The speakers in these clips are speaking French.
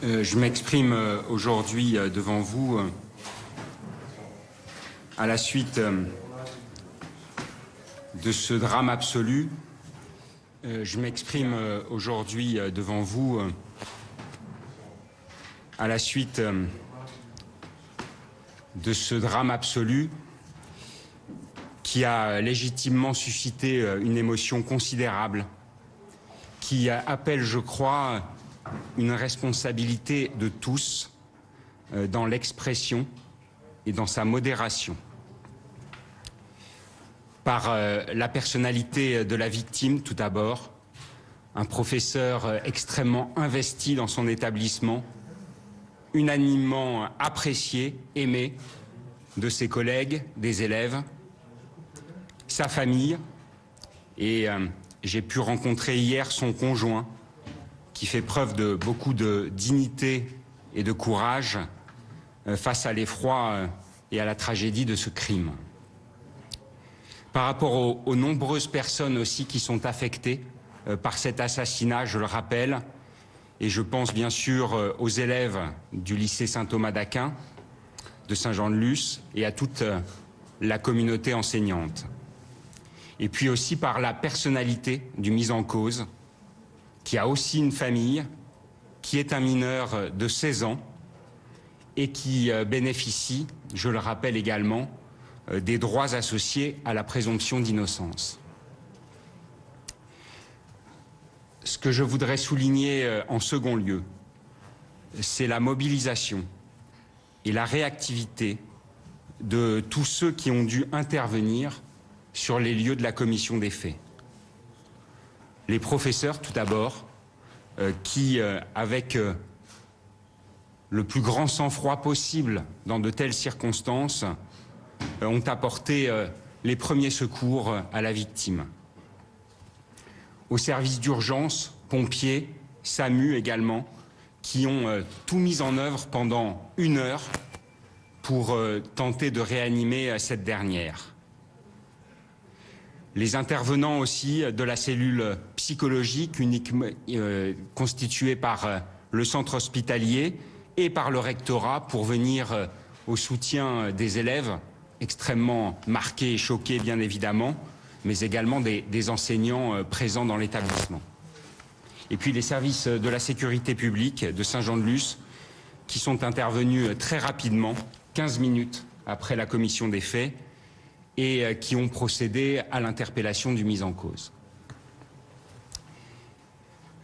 Je m'exprime aujourd'hui devant vous à la suite de ce drame absolu. Je m'exprime aujourd'hui devant vous à la suite de ce drame absolu qui a légitimement suscité une émotion considérable, qui appelle, je crois, une responsabilité de tous dans l'expression et dans sa modération. Par la personnalité de la victime, tout d'abord, un professeur extrêmement investi dans son établissement, unanimement apprécié, aimé de ses collègues, des élèves, sa famille, et j'ai pu rencontrer hier son conjoint, qui fait preuve de beaucoup de dignité et de courage face à l'effroi et à la tragédie de ce crime. Par rapport aux nombreuses personnes aussi qui sont affectées par cet assassinat, je le rappelle, et je pense bien sûr aux élèves du lycée Saint-Thomas d'Aquin, de Saint-Jean-de-Luz, et à toute la communauté enseignante. Et puis aussi par la personnalité du mis en cause, qui a aussi une famille, qui est un mineur de 16 ans et qui bénéficie, je le rappelle également, des droits associés à la présomption d'innocence. Ce que je voudrais souligner en second lieu, c'est la mobilisation et la réactivité de tous ceux qui ont dû intervenir sur les lieux de la commission des faits. Les professeurs, tout d'abord, qui, avec le plus grand sang-froid possible dans de telles circonstances, ont apporté les premiers secours à la victime. Au service d'urgence, pompiers, SAMU également, qui ont tout mis en œuvre pendant 1 heure pour tenter de réanimer cette dernière. Les intervenants aussi de la cellule psychologique uniquement constituée par le centre hospitalier et par le rectorat pour venir au soutien des élèves extrêmement marqués et choqués bien évidemment, mais également des enseignants présents dans l'établissement. Et puis les services de la sécurité publique de Saint-Jean-de-Luz qui sont intervenus très rapidement, 15 minutes après la commission des faits, et qui ont procédé à l'interpellation du mis en cause.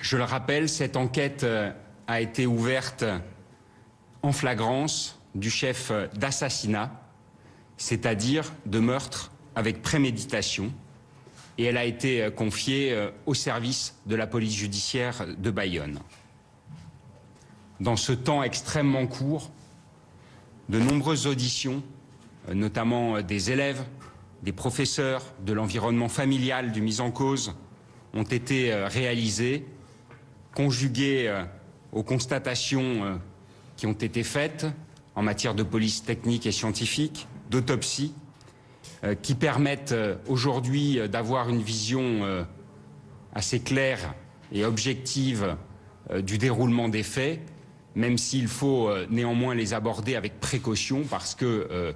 Je le rappelle, cette enquête a été ouverte en flagrance du chef d'assassinat, c'est-à-dire de meurtre avec préméditation, et elle a été confiée au service de la police judiciaire de Bayonne. Dans ce temps extrêmement court, de nombreuses auditions, notamment des élèves, des professeurs, de l'environnement familial du mis en cause, ont été réalisées, conjuguées aux constatations qui ont été faites en matière de police technique et scientifique, d'autopsie, qui permettent aujourd'hui d'avoir une vision assez claire et objective du déroulement des faits, même s'il faut néanmoins les aborder avec précaution parce que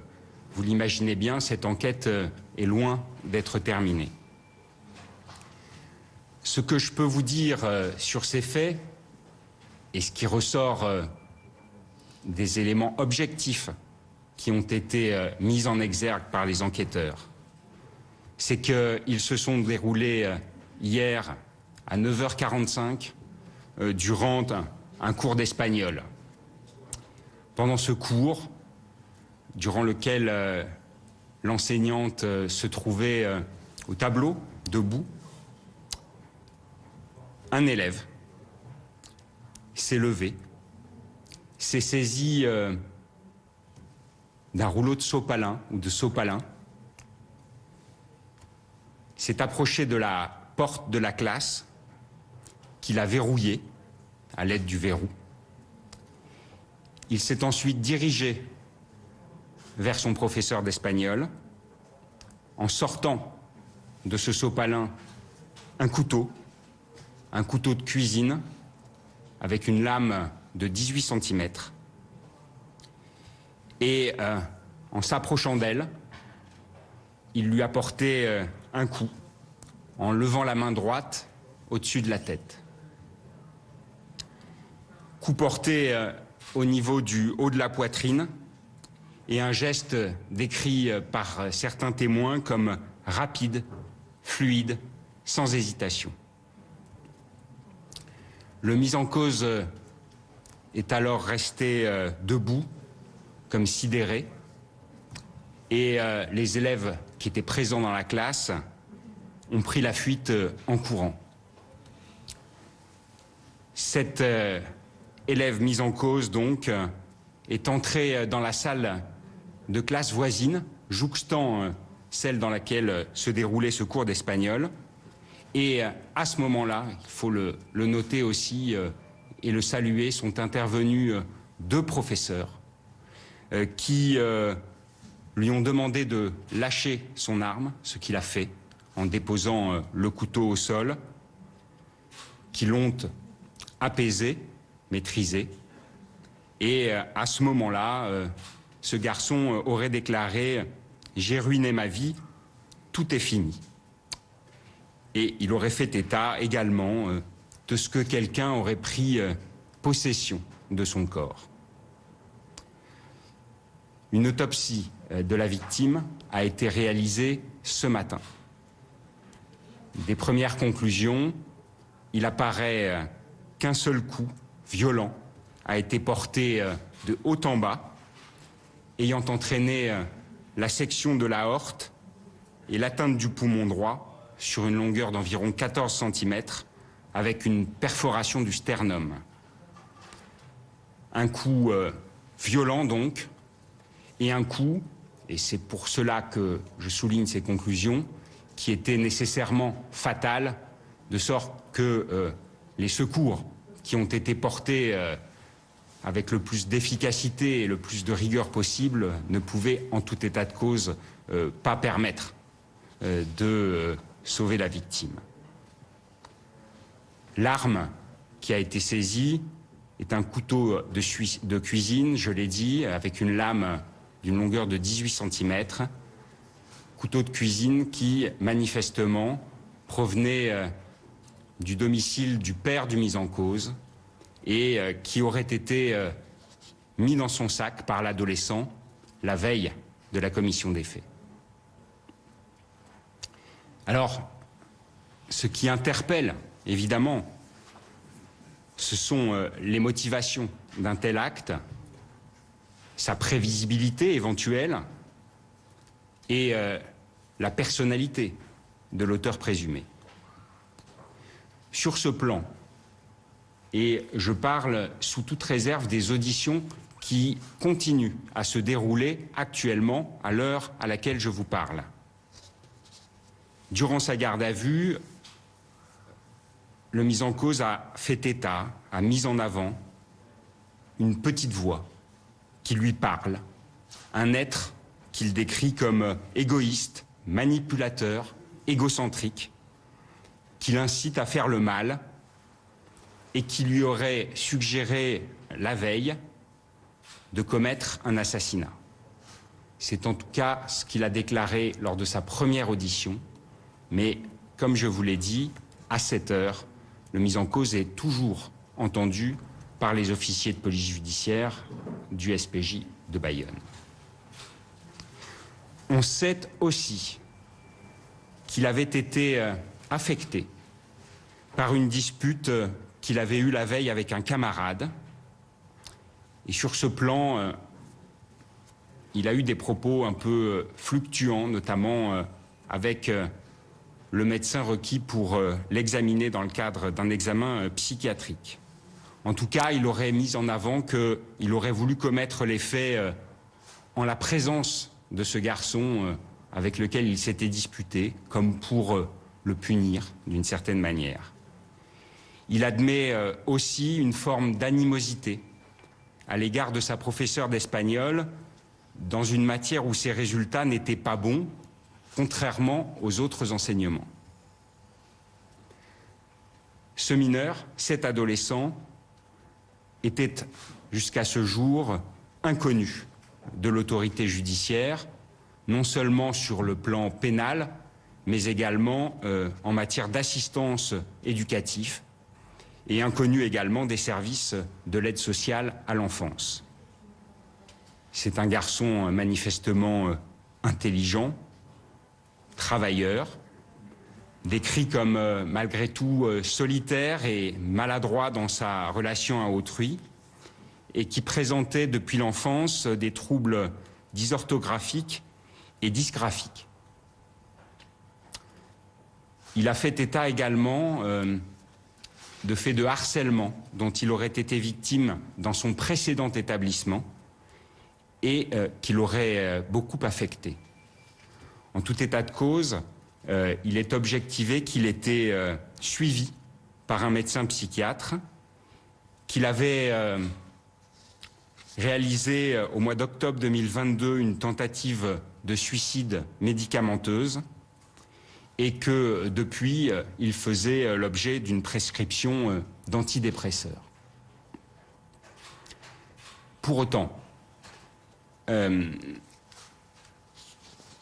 vous l'imaginez bien, cette enquête est loin d'être terminée. Ce que je peux vous dire sur ces faits, et ce qui ressort des éléments objectifs qui ont été mis en exergue par les enquêteurs, c'est qu'ils se sont déroulés hier à 9h45 durant un cours d'espagnol. Pendant ce cours, durant lequel l'enseignante se trouvait au tableau, debout, un élève s'est levé, s'est saisi d'un rouleau de sopalin ou de sopalin, s'est approché de la porte de la classe, qu'il a verrouillée à l'aide du verrou. Il s'est ensuite dirigé vers son professeur d'espagnol, en sortant de ce sopalin un couteau de cuisine avec une lame de 18 cm. Et en s'approchant d'elle, il lui a porté un coup en levant la main droite au-dessus de la tête. Coup porté au niveau du haut de la poitrine et un geste décrit par certains témoins comme rapide, fluide, sans hésitation. Le mis en cause est alors resté debout, comme sidéré, et les élèves qui étaient présents dans la classe ont pris la fuite en courant. Cet élève mis en cause, donc, est entré dans la salle de classe voisine, jouxtant celle dans laquelle se déroulait ce cours d'espagnol. Et à ce moment-là, il faut le noter aussi et le saluer, sont intervenus deux professeurs qui lui ont demandé de lâcher son arme, ce qu'il a fait en déposant le couteau au sol, qui l'ont apaisé, maîtrisé. Et à ce moment-là, ce garçon aurait déclaré « J'ai ruiné ma vie, tout est fini ». Et il aurait fait état également de ce que quelqu'un aurait pris possession de son corps. Une autopsie de la victime a été réalisée ce matin. Des premières conclusions, il apparaît qu'un seul coup violent a été porté de haut en bas, ayant entraîné la section de l'aorte et l'atteinte du poumon droit sur une longueur d'environ 14 cm, avec une perforation du sternum. Un coup violent donc, et un coup, et c'est pour cela que je souligne ces conclusions, qui était nécessairement fatal, de sorte que les secours qui ont été portés avec le plus d'efficacité et le plus de rigueur possible ne pouvaient, en tout état de cause, pas permettre de sauver la victime. L'arme qui a été saisie est un couteau de cuisine, je l'ai dit, avec une lame d'une longueur de 18 cm, couteau de cuisine qui, manifestement, provenait du domicile du père du mis en cause et qui aurait été mis dans son sac par l'adolescent la veille de la commission des faits. Alors, ce qui interpelle, évidemment, ce sont les motivations d'un tel acte, sa prévisibilité éventuelle et la personnalité de l'auteur présumé. Sur ce plan, et je parle sous toute réserve des auditions qui continuent à se dérouler actuellement à l'heure à laquelle je vous parle. Durant sa garde à vue, le mis en cause a fait état, a mis en avant une petite voix qui lui parle, un être qu'il décrit comme égoïste, manipulateur, égocentrique, qui l'incite à faire le mal et qui lui aurait suggéré la veille de commettre un assassinat. C'est en tout cas ce qu'il a déclaré lors de sa première audition. Mais, comme je vous l'ai dit, à cette heure, le mis en cause est toujours entendu par les officiers de police judiciaire du SPJ de Bayonne. On sait aussi qu'il avait été affecté par une dispute qu'il avait eue la veille avec un camarade. Et sur ce plan, il a eu des propos un peu fluctuants, notamment avec le médecin requis pour l'examiner dans le cadre d'un examen psychiatrique. En tout cas, il aurait mis en avant qu'il aurait voulu commettre les faits en la présence de ce garçon avec lequel il s'était disputé, comme pour le punir d'une certaine manière. Il admet aussi une forme d'animosité à l'égard de sa professeure d'espagnol dans une matière où ses résultats n'étaient pas bons, contrairement aux autres enseignements. Ce mineur, cet adolescent, était jusqu'à ce jour inconnu de l'autorité judiciaire, non seulement sur le plan pénal, mais également en matière d'assistance éducative et inconnu également des services de l'aide sociale à l'enfance. C'est un garçon manifestement intelligent, travailleur, décrit comme malgré tout solitaire et maladroit dans sa relation à autrui, et qui présentait depuis l'enfance des troubles dysorthographiques et dysgraphiques. Il a fait état également de faits de harcèlement dont il aurait été victime dans son précédent établissement et qui l'aurait beaucoup affecté. En tout état de cause, il est objectivé qu'il était suivi par un médecin psychiatre, qu'il avait réalisé au mois d'octobre 2022 une tentative de suicide médicamenteuse et que depuis, il faisait l'objet d'une prescription d'antidépresseurs. Pour autant,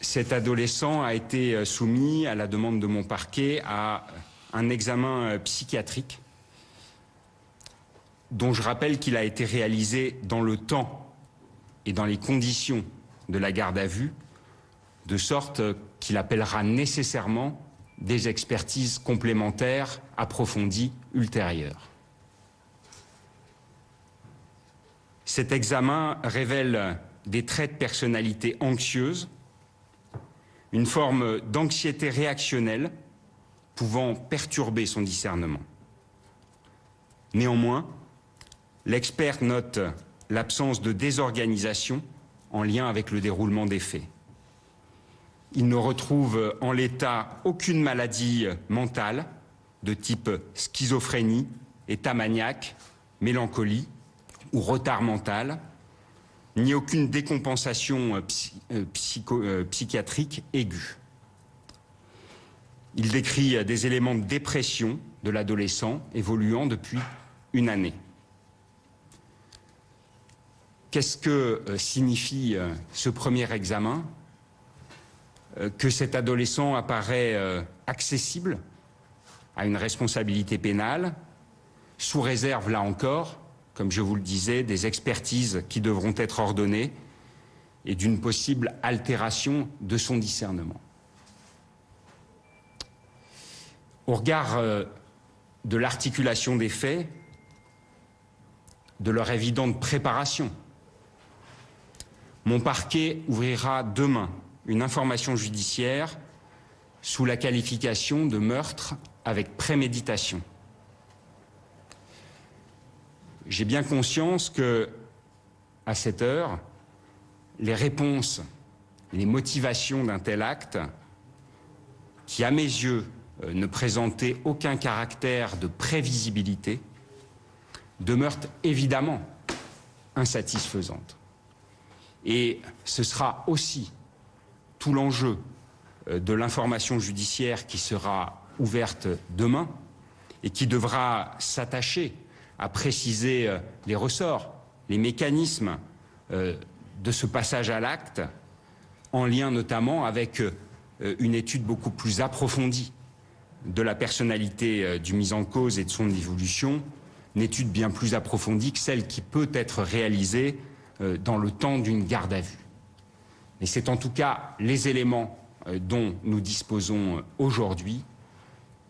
cet adolescent a été soumis, à la demande de mon parquet, à un examen psychiatrique dont je rappelle qu'il a été réalisé dans le temps et dans les conditions de la garde à vue, de sorte qu'il appellera nécessairement des expertises complémentaires approfondies ultérieures. Cet examen révèle des traits de personnalité anxieuse, une forme d'anxiété réactionnelle pouvant perturber son discernement. Néanmoins, l'expert note l'absence de désorganisation en lien avec le déroulement des faits. Il ne retrouve en l'état aucune maladie mentale de type schizophrénie, état maniaque, mélancolie ou retard mental, ni aucune décompensation psychiatrique aiguë. Il décrit des éléments de dépression de l'adolescent évoluant depuis une année. Qu'est-ce que signifie ce premier examen ? Que cet adolescent apparaît accessible à une responsabilité pénale, sous réserve, là encore, comme je vous le disais, des expertises qui devront être ordonnées et d'une possible altération de son discernement. Au regard de l'articulation des faits, de leur évidente préparation, mon parquet ouvrira demain une information judiciaire sous la qualification de meurtre avec préméditation. J'ai bien conscience que, à cette heure, les réponses, les motivations d'un tel acte, qui à mes yeux ne présentaient aucun caractère de prévisibilité, demeurent évidemment insatisfaisantes. Et ce sera aussi tout l'enjeu de l'information judiciaire qui sera ouverte demain et qui devra s'attacher à préciser les ressorts, les mécanismes de ce passage à l'acte, en lien notamment avec une étude beaucoup plus approfondie de la personnalité du mis en cause et de son évolution, une étude bien plus approfondie que celle qui peut être réalisée dans le temps d'une garde à vue. Mais c'est en tout cas les éléments dont nous disposons aujourd'hui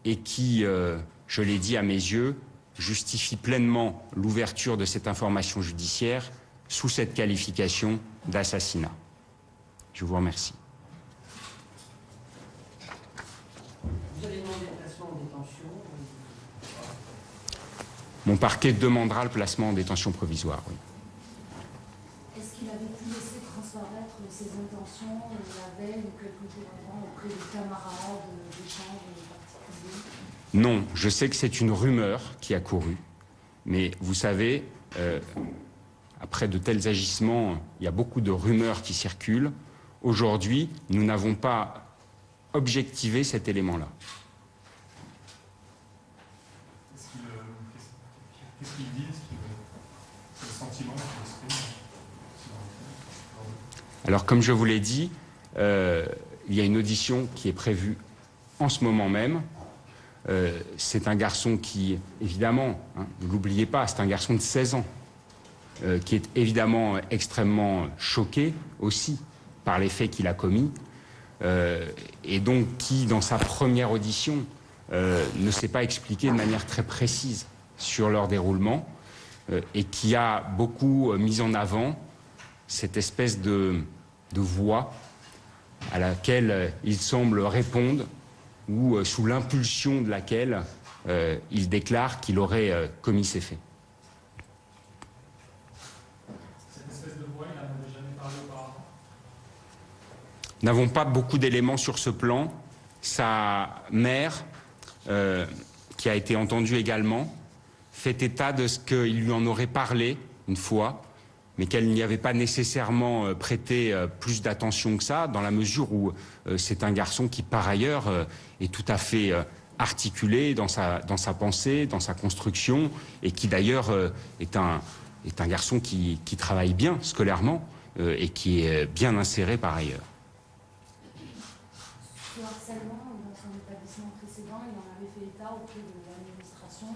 et qui, je l'ai dit à mes yeux, justifient pleinement l'ouverture de cette information judiciaire sous cette qualification d'assassinat. Je vous remercie. Vous allez demander le placement en détention. Mon parquet demandera le placement en détention provisoire, oui. Est-ce qu'il avait pu laisser transparaître ses intentions la veille ou quelques jours avant auprès de camarades, d'échanges particuliers? Non, je sais que c'est une rumeur qui a couru, mais vous savez, après de tels agissements, il y a beaucoup de rumeurs qui circulent. Aujourd'hui, nous n'avons pas objectivé cet élément-là. Qu'est-ce qu'il dit? Alors, comme je vous l'ai dit, il y a une audition qui est prévue en ce moment même. C'est un garçon qui, évidemment, ne l'oubliez pas, c'est un garçon de 16 ans, qui est évidemment extrêmement choqué aussi par les faits qu'il a commis, et donc qui, dans sa première audition, ne s'est pas expliqué de manière très précise sur leur déroulement, et qui a beaucoup mis en avant cette espèce de voix à laquelle il semble répondre, ou sous l'impulsion de laquelle il déclare qu'il aurait commis ces faits. Cette espèce de voix, il n'en avait jamais parlé auparavant. Nous n'avons pas beaucoup d'éléments sur ce plan. Sa mère, qui a été entendue également, fait état de ce qu'il lui en aurait parlé une fois, mais qu'elle n'y avait pas nécessairement prêté plus d'attention que ça, dans la mesure où c'est un garçon qui, par ailleurs, est tout à fait articulé dans sa pensée, dans sa construction, et qui d'ailleurs est un garçon qui travaille bien scolairement et qui est bien inséré par ailleurs. Ce harcèlement, dans son établissement précédent, il en avait fait état auprès de l'administration.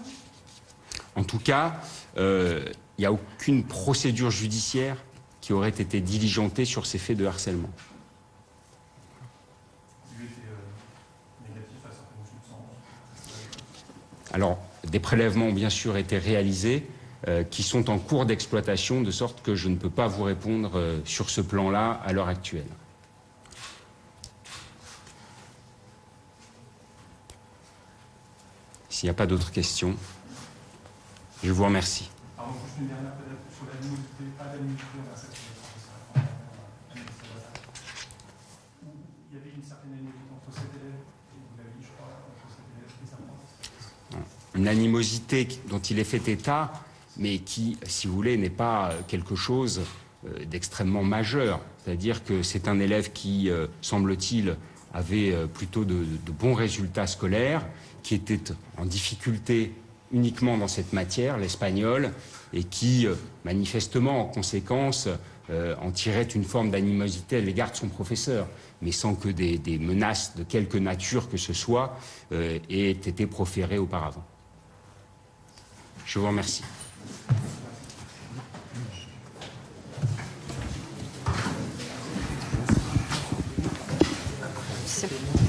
En tout cas, il n'y a aucune procédure judiciaire qui aurait été diligentée sur ces faits de harcèlement. Lui était négatif à certaines substances. Alors, des prélèvements ont bien sûr été réalisés, qui sont en cours d'exploitation, de sorte que je ne peux pas vous répondre sur ce plan-là à l'heure actuelle. S'il n'y a pas d'autres questions, je vous remercie. Pardon, juste une dernière peut-être sur l'animosité, pas d'animosité envers cette professeure. Il y avait une certaine animosité entre cet élève, et vous l'avez dit, je crois, entre cet élève et sa prof. Une animosité dont il est fait état, mais qui, si vous voulez, n'est pas quelque chose d'extrêmement majeur. C'est-à-dire que c'est un élève qui, semble-t-il, avait plutôt de bons résultats scolaires, qui était en difficulté uniquement dans cette matière, l'espagnol, et qui, manifestement, en conséquence, en tirait une forme d'animosité à l'égard de son professeur, mais sans que des menaces de quelque nature que ce soit aient été proférées auparavant. Je vous remercie. C'est bon.